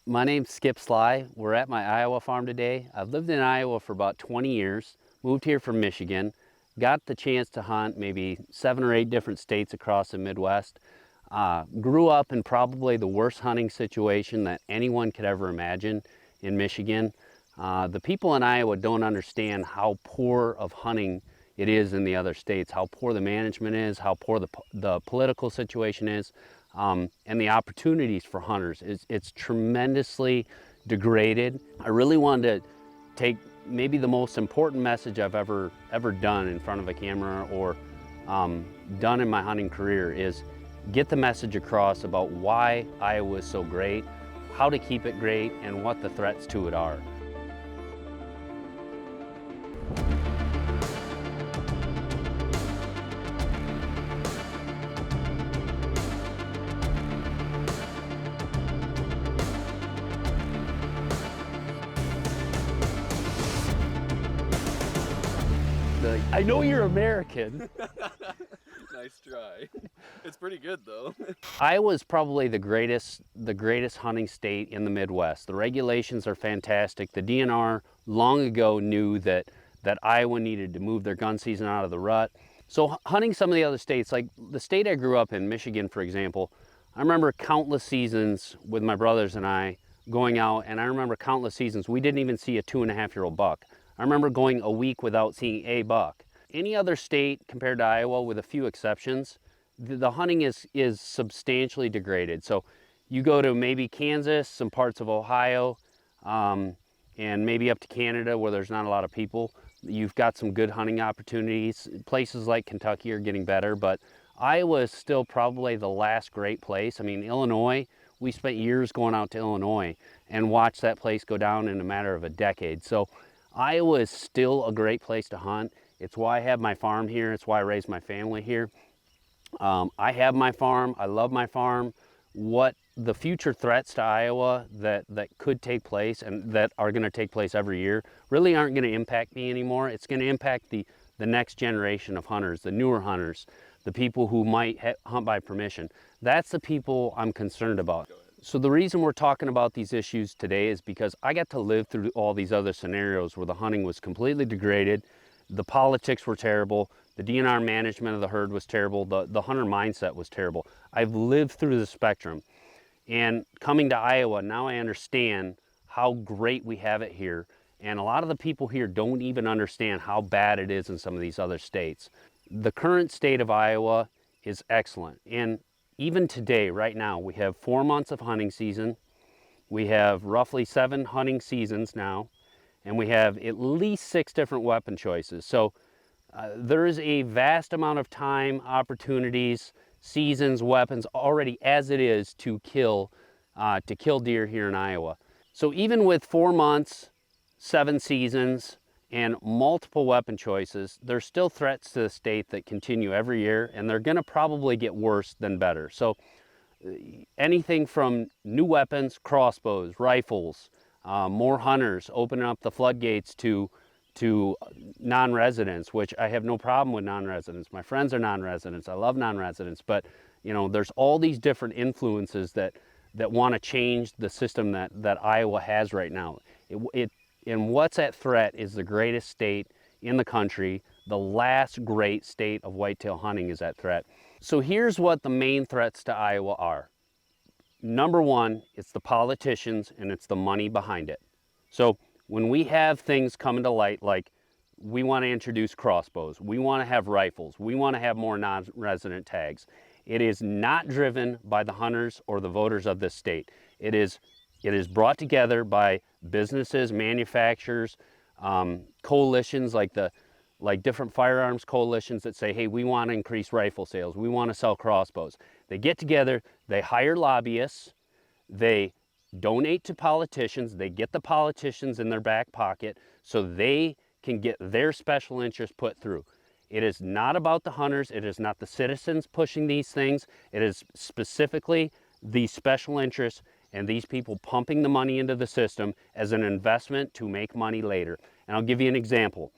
My name's Skip Sly. We're at my Iowa farm today. I've lived in Iowa for about 20 years, moved here from Michigan, got the chance to hunt maybe 7 or 8 different states across the Midwest. Grew up in probably the worst hunting situation that anyone could ever imagine in Michigan. The people in Iowa don't understand how poor of hunting it is in the other states, how poor the management is, how poor the political situation is, and the opportunities for hunters. It's tremendously degraded. I really wanted to take maybe the most important message I've ever done in front of a camera or done in my hunting career is get the message across about why Iowa is so great, how to keep it great, and what the threats to it are. I know you're American. Nice try. It's pretty good though. Iowa's probably the greatest hunting state in the Midwest. The regulations are fantastic. The DNR long ago knew that Iowa needed to move their gun season out of the rut. So hunting some of the other states, like the state I grew up in, Michigan, for example, I remember countless seasons with my brothers and I going out, and I remember countless seasons we didn't even see a 2.5-year-old buck. I remember going a week without seeing a buck. Any other state compared to Iowa, with a few exceptions, the hunting is substantially degraded. So you go to maybe Kansas, some parts of Ohio, and maybe up to Canada where there's not a lot of people. You've got some good hunting opportunities. Places like Kentucky are getting better, but Iowa is still probably the last great place. I mean, Illinois, we spent years going out to Illinois and watched that place go down in a matter of a decade. So Iowa is still a great place to hunt. It's why I have my farm here. It's why I raised my family here. I have my farm. I love my farm. What the future threats to Iowa that could take place and that are going to take place every year really aren't going to impact me anymore. It's going to impact the next generation of hunters, the newer hunters, the people who might hunt by permission. That's the people I'm concerned about. So the reason we're talking about these issues today is because I got to live through all these other scenarios where the hunting was completely degraded, the politics were terrible, the DNR management of the herd was terrible, the hunter mindset was terrible. I've lived through the spectrum. And coming to Iowa, now I understand how great we have it here. And a lot of the people here don't even understand how bad it is in some of these other states. The current state of Iowa is excellent. And even today, right now, we have 4 months of hunting season. We have roughly 7 hunting seasons now, and we have at least 6 different weapon choices. So there is a vast amount of time, opportunities, seasons, weapons already as it is to kill deer here in Iowa. So even with 4 months, 7 seasons, and multiple weapon choices, there's still threats to the state that continue every year, and they're going to probably get worse than better. So anything from new weapons, crossbows, rifles, more hunters, opening up the floodgates to non-residents, which I have no problem with non-residents. My friends are non-residents. I love non-residents, but you know, there's all these different influences that want to change the system that Iowa has right now. And what's at threat is the greatest state in the country. The last great state of whitetail hunting is at threat. So here's what the main threats to Iowa are. Number one, it's the politicians and it's the money behind it. So when we have things coming to light, like we want to introduce crossbows, we want to have rifles, we want to have more non-resident tags, it is not driven by the hunters or the voters of this state. It is brought together by businesses, manufacturers, coalitions like different firearms coalitions that say, hey, we want to increase rifle sales, we want to sell crossbows. They get together, they hire lobbyists, they donate to politicians, they get the politicians in their back pocket so they can get their special interest put through. It is not about the hunters, it is not the citizens pushing these things, it is specifically the special interests and these people pumping the money into the system as an investment to make money later. And I'll give you an example.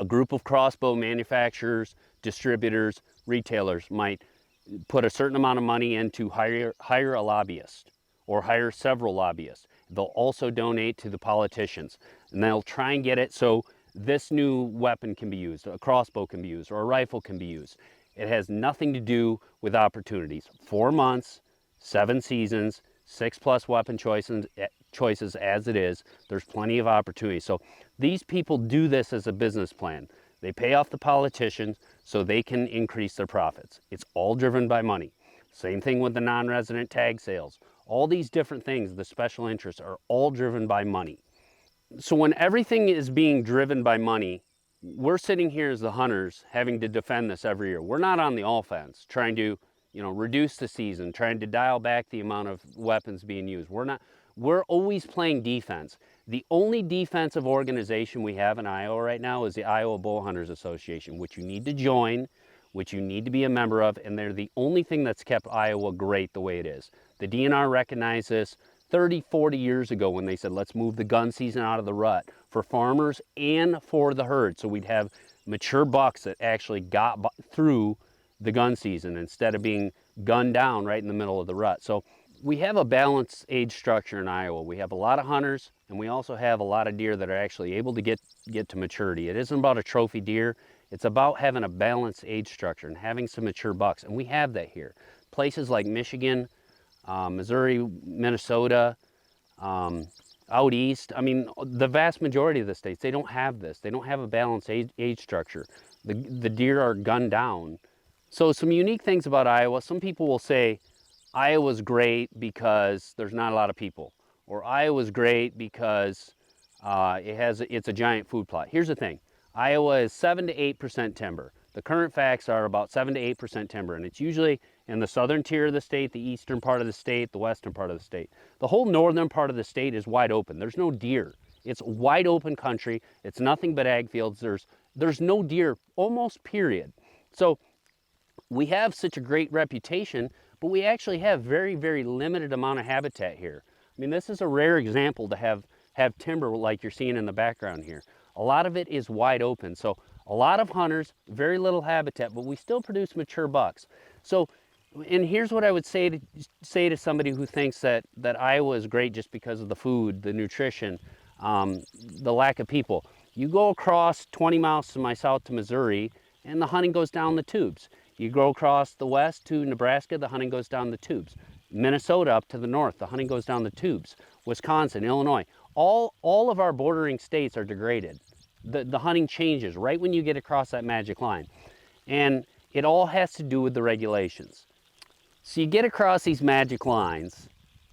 A group of crossbow manufacturers, distributors, retailers might put a certain amount of money in to hire a lobbyist or hire several lobbyists. They'll also donate to the politicians, and they'll try and get it so this new weapon can be used, a crossbow can be used, or a rifle can be used. It has nothing to do with opportunities. 4 months, 7 seasons, 6+ weapon choices as it is. There's plenty of opportunity. So these people do this as a business plan. They pay off the politicians so they can increase their profits. It's all driven by money. Same thing with the non-resident tag sales. All these different things, the special interests, are all driven by money. So when everything is being driven by money, we're sitting here as the hunters having to defend this every year. We're not on the offense trying to, reduce the season, trying to dial back the amount of weapons being used. We're always playing defense. The only defensive organization we have in Iowa right now is the Iowa Bow Hunters Association, which you need to join, which you need to be a member of, and they're the only thing that's kept Iowa great the way it is. The DNR recognized this 30, 40 years ago when they said, let's move the gun season out of the rut for farmers and for the herd. So we'd have mature bucks that actually got through the gun season instead of being gunned down right in the middle of the rut. So we have a balanced age structure in Iowa. We have a lot of hunters, and we also have a lot of deer that are actually able to get to maturity. It isn't about a trophy deer. It's about having a balanced age structure and having some mature bucks, and we have that here. Places like Michigan, Missouri, Minnesota, out east, I mean, the vast majority of the states, they don't have this. They don't have a balanced age structure. The deer are gunned down. So some unique things about Iowa. Some people will say Iowa's great because there's not a lot of people, or Iowa's great because it's a giant food plot. Here's the thing. Iowa is 7 to 8% timber. The current facts are about 7 to 8% timber, and it's usually in the southern tier of the state, the eastern part of the state, the western part of the state. The whole northern part of the state is wide open. There's no deer. It's wide open country. It's nothing but ag fields. There's no deer, almost period. So we have such a great reputation, but we actually have very, very limited amount of habitat here. I mean, this is a rare example to have timber like you're seeing in the background here. A lot of it is wide open. So a lot of hunters, very little habitat, but we still produce mature bucks. So, and here's what I would say to somebody who thinks that Iowa is great just because of the food, the nutrition, the lack of people. You go across 20 miles to my south to Missouri, and the hunting goes down the tubes. You go across the west to Nebraska, the hunting goes down the tubes. Minnesota up to the north, the hunting goes down the tubes. Wisconsin, Illinois, all of our bordering states are degraded. The hunting changes right when you get across that magic line. And it all has to do with the regulations. So you get across these magic lines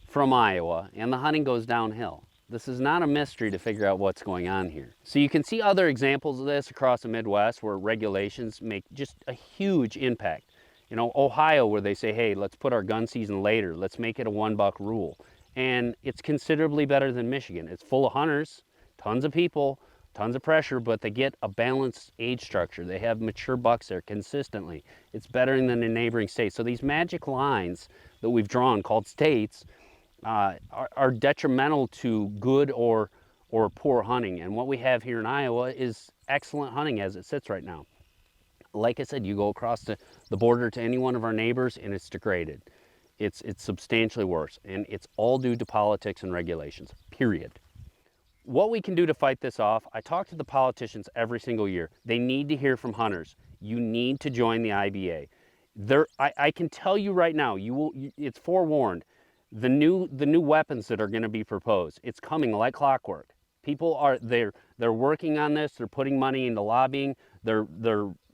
from Iowa and the hunting goes downhill. This is not a mystery to figure out what's going on here. So you can see other examples of this across the Midwest where regulations make just a huge impact. You know, Ohio, where they say, hey, let's put our gun season later. Let's make it a 1 buck rule. And it's considerably better than Michigan. It's full of hunters, tons of people, tons of pressure, but they get a balanced age structure. They have mature bucks there consistently. It's better than the neighboring states. So these magic lines that we've drawn called states are detrimental to good or poor hunting. And what we have here in Iowa is excellent hunting as it sits right now. Like I said, you go across the border to any one of our neighbors and it's degraded. It's substantially worse, and it's all due to politics and regulations, period. What we can do to fight this off, I talk to the politicians every single year. They need to hear from hunters. You need to join the IBA. I can tell you right now, it's forewarned. The new weapons that are going to be proposed, it's coming like clockwork. People they're working on this. They're putting money into lobbying. They're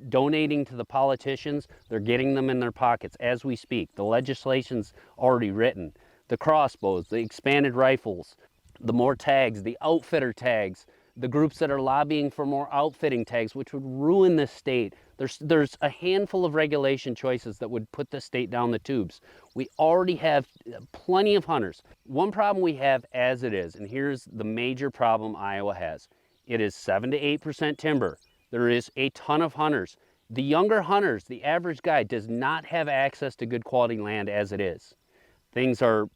donating to the politicians. They're getting them in their pockets as we speak. The legislation's already written. The crossbows, the expanded rifles, the more tags, the outfitter tags, the groups that are lobbying for more outfitting tags, which would ruin this state. There's a handful of regulation choices that would put the state down the tubes. We already have plenty of hunters. One problem we have as it is, and here's the major problem Iowa has. It is 7 to 8% timber. There is a ton of hunters. The younger hunters, the average guy, does not have access to good quality land as it is. Things are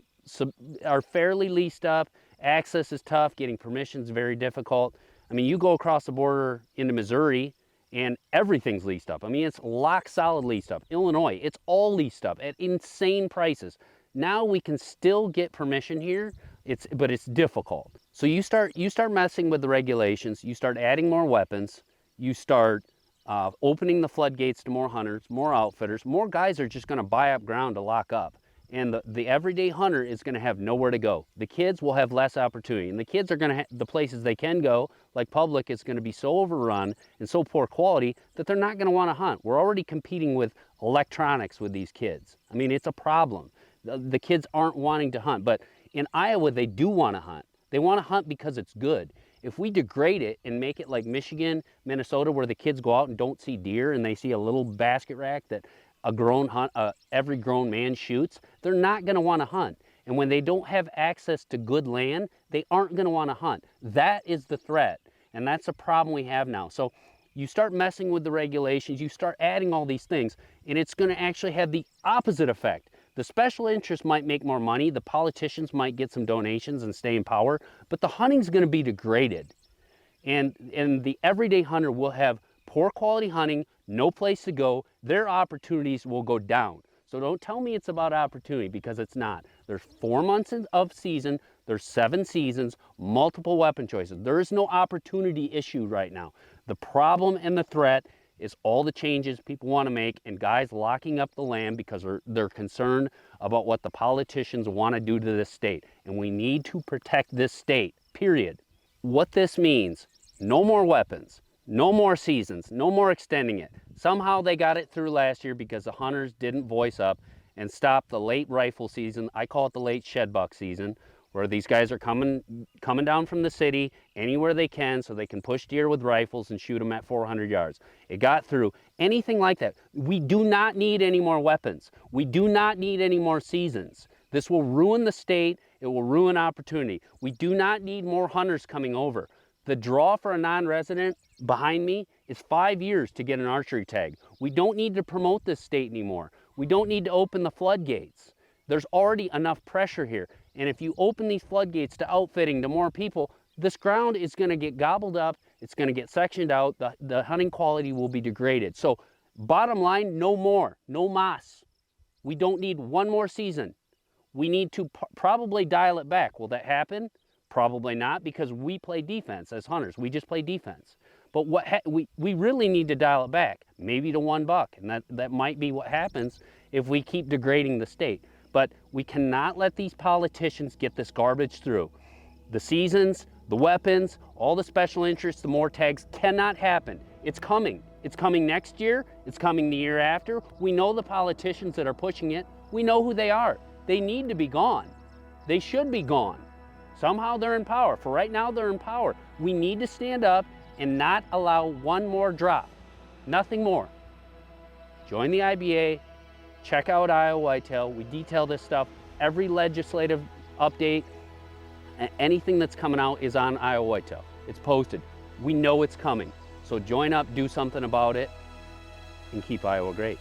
fairly leased up. Access is tough. Getting permission is very difficult. I mean, you go across the border into Missouri and everything's leased up. I mean, it's lock solid leased up. Illinois, it's all leased up at insane prices. Now we can still get permission here, but it's difficult. So you start messing with the regulations, you start adding more weapons, you start opening the floodgates to more hunters, more outfitters, more guys are just gonna buy up ground to lock up. And the everyday hunter is gonna have nowhere to go. The kids will have less opportunity, and the kids are gonna the places they can go, like public, is gonna be so overrun and so poor quality that they're not gonna wanna hunt. We're already competing with electronics with these kids. I mean, it's a problem. The kids aren't wanting to hunt, but in Iowa, they do wanna hunt. They wanna hunt because it's good. If we degrade it and make it like Michigan, Minnesota, where the kids go out and don't see deer and they see a little basket rack that every grown man shoots, they're not gonna wanna hunt. And when they don't have access to good land, they aren't gonna wanna hunt. That is the threat, and that's a problem we have now. So you start messing with the regulations, you start adding all these things, and it's gonna actually have the opposite effect. The special interests might make more money, the politicians might get some donations and stay in power, but the hunting's gonna be degraded. And the everyday hunter will have poor quality hunting, no place to go, their opportunities will go down. So don't tell me it's about opportunity, because it's not. There's 4 months of season, there's 7 seasons, multiple weapon choices. There is no opportunity issue right now. The problem and the threat is all the changes people want to make and guys locking up the land because they're concerned about what the politicians want to do to this state. And we need to protect this state, period. What this means, no more weapons, no more seasons, no more extending it. Somehow they got it through last year because the hunters didn't voice up and stop the late rifle season. I call it the late shed buck season, where these guys are coming down from the city anywhere they can so they can push deer with rifles and shoot them at 400 yards. It got through. Anything like that. We do not need any more weapons. We do not need any more seasons. This will ruin the state. It will ruin opportunity. We do not need more hunters coming over. The draw for a non-resident behind me is 5 years to get an archery tag. We don't need to promote this state anymore. We don't need to open the floodgates. There's already enough pressure here. And if you open these floodgates to outfitting to more people, this ground is gonna get gobbled up, it's gonna get sectioned out, the hunting quality will be degraded. So bottom line, no more, no mas. We don't need one more season. We need to probably dial it back. Will that happen? Probably not, because we play defense as hunters. We just play defense. But we really need to dial it back, maybe to 1 buck, and that might be what happens if we keep degrading the state. But we cannot let these politicians get this garbage through. The seasons, the weapons, all the special interests, the more tags cannot happen. It's coming. It's coming next year. It's coming the year after. We know the politicians that are pushing it. We know who they are. They need to be gone. They should be gone. Somehow they're in power. For right now, they're in power. We need to stand up and not allow one more drop. Nothing more. Join the IBA. Check out Iowa Whitetail. We detail this stuff. Every legislative update, anything that's coming out is on Iowa Whitetail. It's posted. We know it's coming. So join up, do something about it, and keep Iowa great.